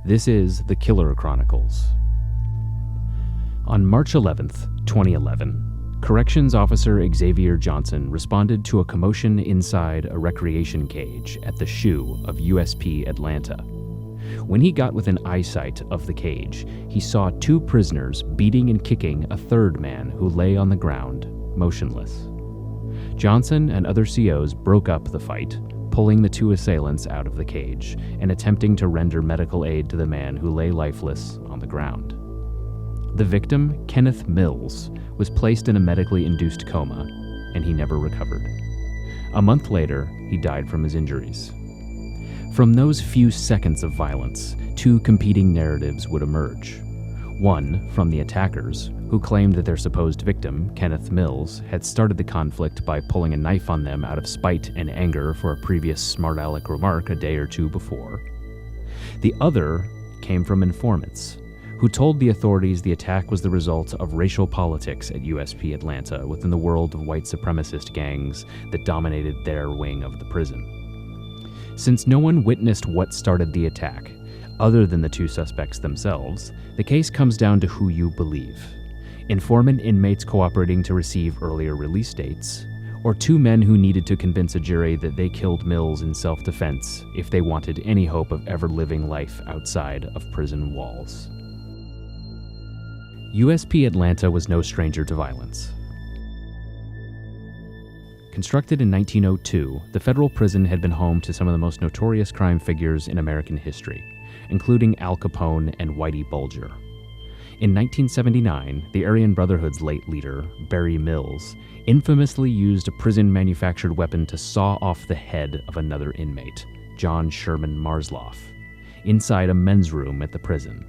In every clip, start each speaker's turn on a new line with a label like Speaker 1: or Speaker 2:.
Speaker 1: This is The Killer Chronicles. On March 11th, 2011, Corrections Officer Xavier Johnson responded to a commotion inside a recreation cage at the SHU of USP Atlanta. When he got within eyesight of the cage, he saw two prisoners beating and kicking a third man who lay on the ground, motionless. Johnson and other COs broke up the fight, pulling the two assailants out of the cage and attempting to render medical aid to the man who lay lifeless on the ground. The victim, Kenneth Mills, was placed in a medically induced coma, and he never recovered. A month later, he died from his injuries. From those few seconds of violence, two competing narratives would emerge. One from the attackers, who claimed that their supposed victim, Kenneth Mills, had started the conflict by pulling a knife on them out of spite and anger for a previous smart-aleck remark a day or two before. The other came from informants, who told the authorities the attack was the result of racial politics at USP Atlanta within the world of white supremacist gangs that dominated their wing of the prison. Since no one witnessed what started the attack, other than the two suspects themselves, the case comes down to who you believe. Informant inmates cooperating to receive earlier release dates, or two men who needed to convince a jury that they killed Mills in self-defense if they wanted any hope of ever living life outside of prison walls. USP Atlanta was no stranger to violence. Constructed in 1902, the federal prison had been home to some of the most notorious crime figures in American history, including Al Capone and Whitey Bulger. In 1979, the Aryan Brotherhood's late leader, Barry Mills, infamously used a prison-manufactured weapon to saw off the head of another inmate, John Sherman Marsloff, inside a men's room at the prison.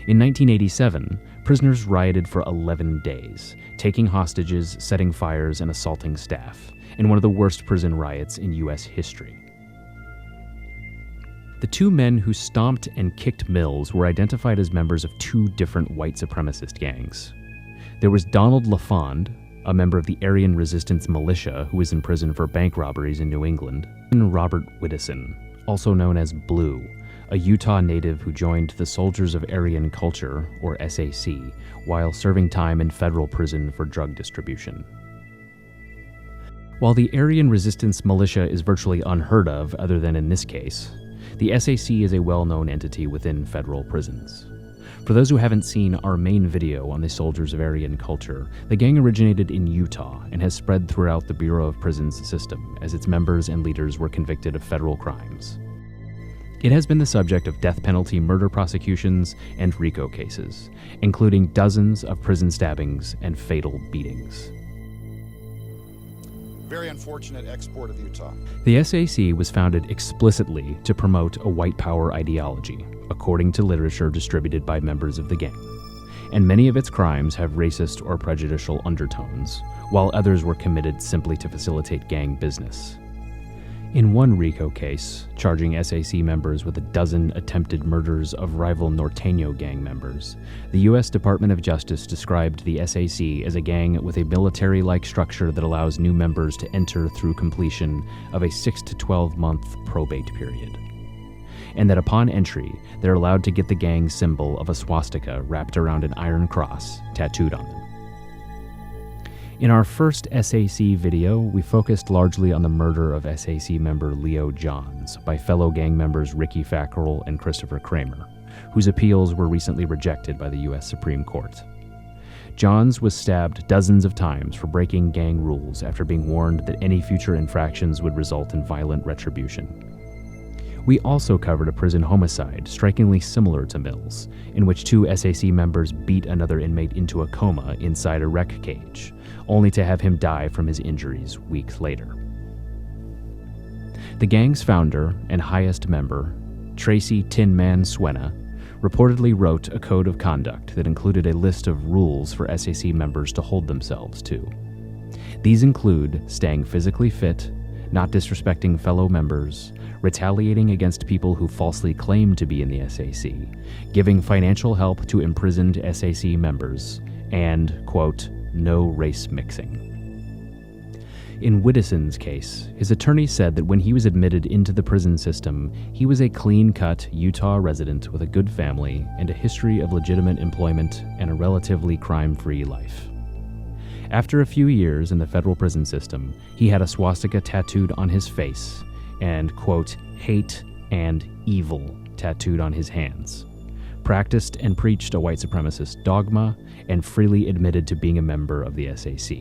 Speaker 1: In 1987, prisoners rioted for 11 days, taking hostages, setting fires, and assaulting staff, in one of the worst prison riots in U.S. history. The two men who stomped and kicked Mills were identified as members of two different white supremacist gangs. There was Donald LaFond, a member of the Aryan Resistance Militia who was in prison for bank robberies in New England, and Robert Whittison, also known as Blue, a Utah native who joined the Soldiers of Aryan Culture, or SAC, while serving time in federal prison for drug distribution. While the Aryan Resistance Militia is virtually unheard of other than in this case, the SAC is a well-known entity within federal prisons. For those who haven't seen our main video on the Soldiers of Aryan Culture, the gang originated in Utah and has spread throughout the Bureau of Prisons system as its members and leaders were convicted of federal crimes. It has been the subject of death penalty murder prosecutions and RICO cases, including dozens of prison stabbings and fatal beatings.
Speaker 2: Very unfortunate export of Utah.
Speaker 1: The SAC was founded explicitly to promote a white power ideology, according to literature distributed by members of the gang. And many of its crimes have racist or prejudicial undertones, while others were committed simply to facilitate gang business. In one RICO case, charging SAC members with a dozen attempted murders of rival Norteño gang members, the U.S. Department of Justice described the SAC as a gang with a military-like structure that allows new members to enter through completion of a 6 to 12-month probate period, and that upon entry, they're allowed to get the gang symbol of a swastika wrapped around an iron cross tattooed on them. In our first SAC video, we focused largely on the murder of SAC member Leo Johns by fellow gang members Ricky Fackrell and Christopher Kramer, whose appeals were recently rejected by the U.S. Supreme Court. Johns was stabbed dozens of times for breaking gang rules after being warned that any future infractions would result in violent retribution. We also covered a prison homicide strikingly similar to Mills, in which two SAC members beat another inmate into a coma inside a rec cage, only to have him die from his injuries weeks later. The gang's founder and highest member, Tracy Tin Man Suena, reportedly wrote a code of conduct that included a list of rules for SAC members to hold themselves to. These include staying physically fit, not disrespecting fellow members, retaliating against people who falsely claim to be in the SAC, giving financial help to imprisoned SAC members, and, quote, no race mixing. In Whittison's case, his attorney said that when he was admitted into the prison system, he was a clean-cut Utah resident with a good family and a history of legitimate employment and a relatively crime-free life. After a few years in the federal prison system, he had a swastika tattooed on his face and, quote, hate and evil tattooed on his hands, practiced and preached a white supremacist dogma, and freely admitted to being a member of the SAC,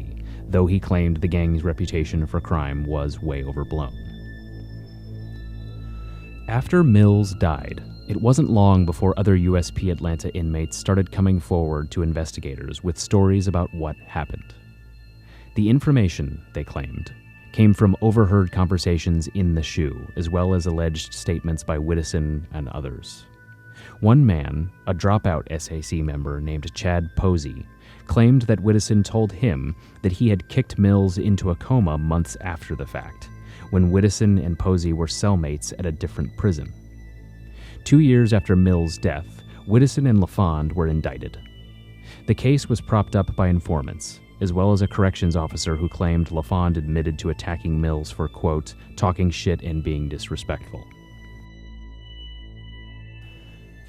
Speaker 1: though he claimed the gang's reputation for crime was way overblown. After Mills died, it wasn't long before other USP Atlanta inmates started coming forward to investigators with stories about what happened. The information, they claimed, came from overheard conversations in the SHU, as well as alleged statements by Whittison and others. One man, a dropout SAC member named Chad Posey, claimed that Whittison told him that he had kicked Mills into a coma months after the fact, when Whittison and Posey were cellmates at a different prison. 2 years after Mills' death, Whittison and LaFond were indicted. The case was propped up by informants, as well as a corrections officer who claimed LaFond admitted to attacking Mills for, quote, talking shit and being disrespectful.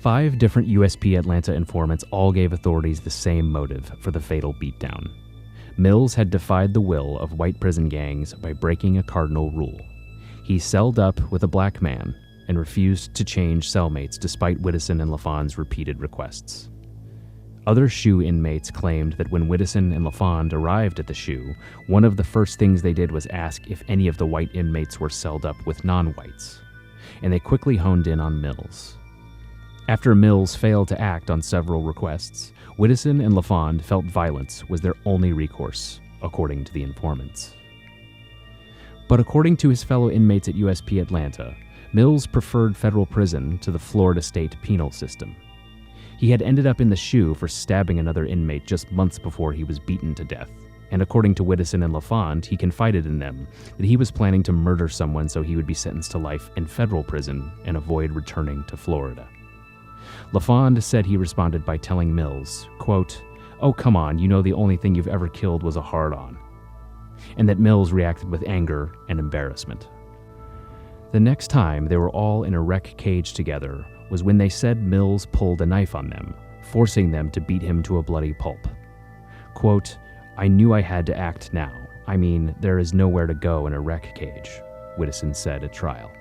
Speaker 1: 5 different USP Atlanta informants all gave authorities the same motive for the fatal beatdown. Mills had defied the will of white prison gangs by breaking a cardinal rule. He celled up with a black man and refused to change cellmates despite Whittison and LaFond's repeated requests. Other SHU inmates claimed that when Whittison and LaFond arrived at the SHU, one of the first things they did was ask if any of the white inmates were celled up with non-whites, and they quickly honed in on Mills. After Mills failed to act on several requests, Whittison and LaFond felt violence was their only recourse, according to the informants. But according to his fellow inmates at USP Atlanta, Mills preferred federal prison to the Florida state penal system. He had ended up in the SHU for stabbing another inmate just months before he was beaten to death, and according to Whittison and LaFond, he confided in them that he was planning to murder someone so he would be sentenced to life in federal prison and avoid returning to Florida. LaFond said he responded by telling Mills, quote, "Oh, come on, you know the only thing you've ever killed was a hard-on," and that Mills reacted with anger and embarrassment. The next time they were all in a rec cage together was when they said Mills pulled a knife on them, forcing them to beat him to a bloody pulp. Quote, "I knew I had to act now. I mean, there is nowhere to go in a rec cage," Whittison said at trial.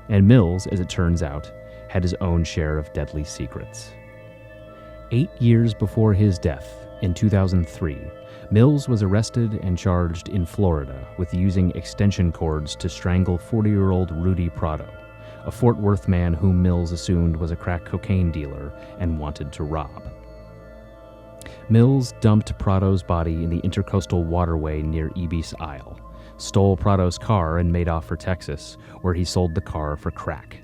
Speaker 1: And Mills, as it turns out, had his own share of deadly secrets. 8 years before his death, in 2003, Mills was arrested and charged in Florida with using extension cords to strangle 40-year-old Rudy Prado, a Fort Worth man whom Mills assumed was a crack cocaine dealer and wanted to rob. Mills dumped Prado's body in the Intercoastal Waterway near Ibis Isle, stole Prado's car and made off for Texas, where he sold the car for crack.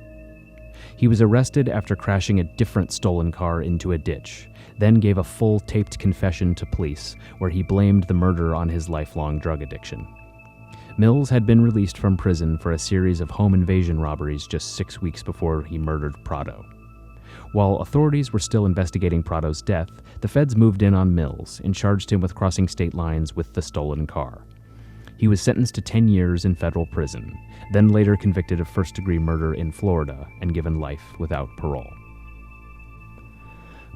Speaker 1: He was arrested after crashing a different stolen car into a ditch, then gave a full taped confession to police where he blamed the murder on his lifelong drug addiction. Mills had been released from prison for a series of home invasion robberies just 6 weeks before he murdered Prado. While authorities were still investigating Prado's death, the feds moved in on Mills and charged him with crossing state lines with the stolen car. He was sentenced to 10 years in federal prison, then later convicted of first-degree murder in Florida and given life without parole.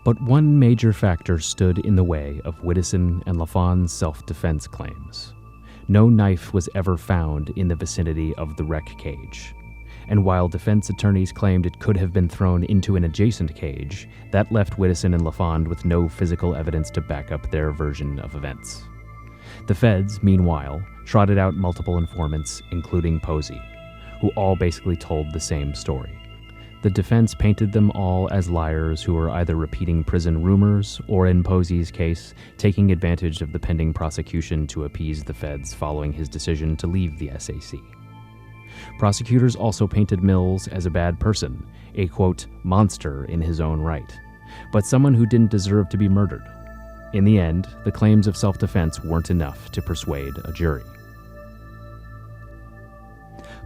Speaker 1: But one major factor stood in the way of Whittison and LaFond's self-defense claims. No knife was ever found in the vicinity of the rec cage. And while defense attorneys claimed it could have been thrown into an adjacent cage, that left Whittison and LaFond with no physical evidence to back up their version of events. The feds, meanwhile, trotted out multiple informants, including Posey, who all basically told the same story. The defense painted them all as liars who were either repeating prison rumors or, in Posey's case, taking advantage of the pending prosecution to appease the feds following his decision to leave the SAC. Prosecutors also painted Mills as a bad person, a, quote, monster in his own right, but someone who didn't deserve to be murdered. In the end, the claims of self-defense weren't enough to persuade a jury.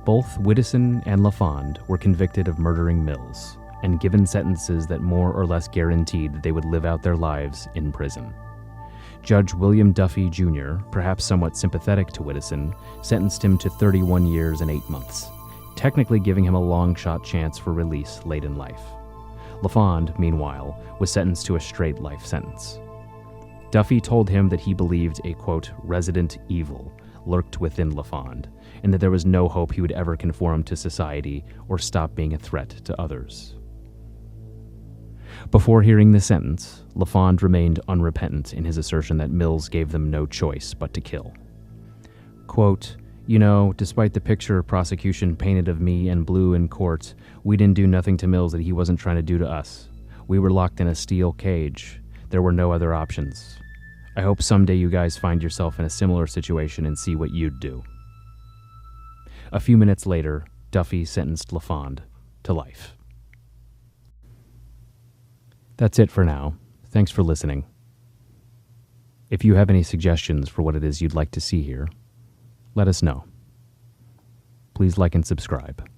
Speaker 1: Both Whittison and LaFond were convicted of murdering Mills and given sentences that more or less guaranteed that they would live out their lives in prison. Judge William Duffy Jr., perhaps somewhat sympathetic to Widdowson, sentenced him to 31 years and 8 months, technically giving him a long-shot chance for release late in life. LaFond, meanwhile, was sentenced to a straight life sentence. Duffy told him that he believed a, quote, resident evil lurked within LaFond, and that there was no hope he would ever conform to society or stop being a threat to others. Before hearing the sentence, LaFond remained unrepentant in his assertion that Mills gave them no choice but to kill. Quote, "You know, despite the picture prosecution painted of me and Blue in court, we didn't do nothing to Mills that he wasn't trying to do to us. We were locked in a steel cage. There were no other options. I hope someday you guys find yourself in a similar situation and see what you'd do." A few minutes later, Duffy sentenced LaFond to life. That's it for now. Thanks for listening. If you have any suggestions for what it is you'd like to see here, let us know. Please like and subscribe.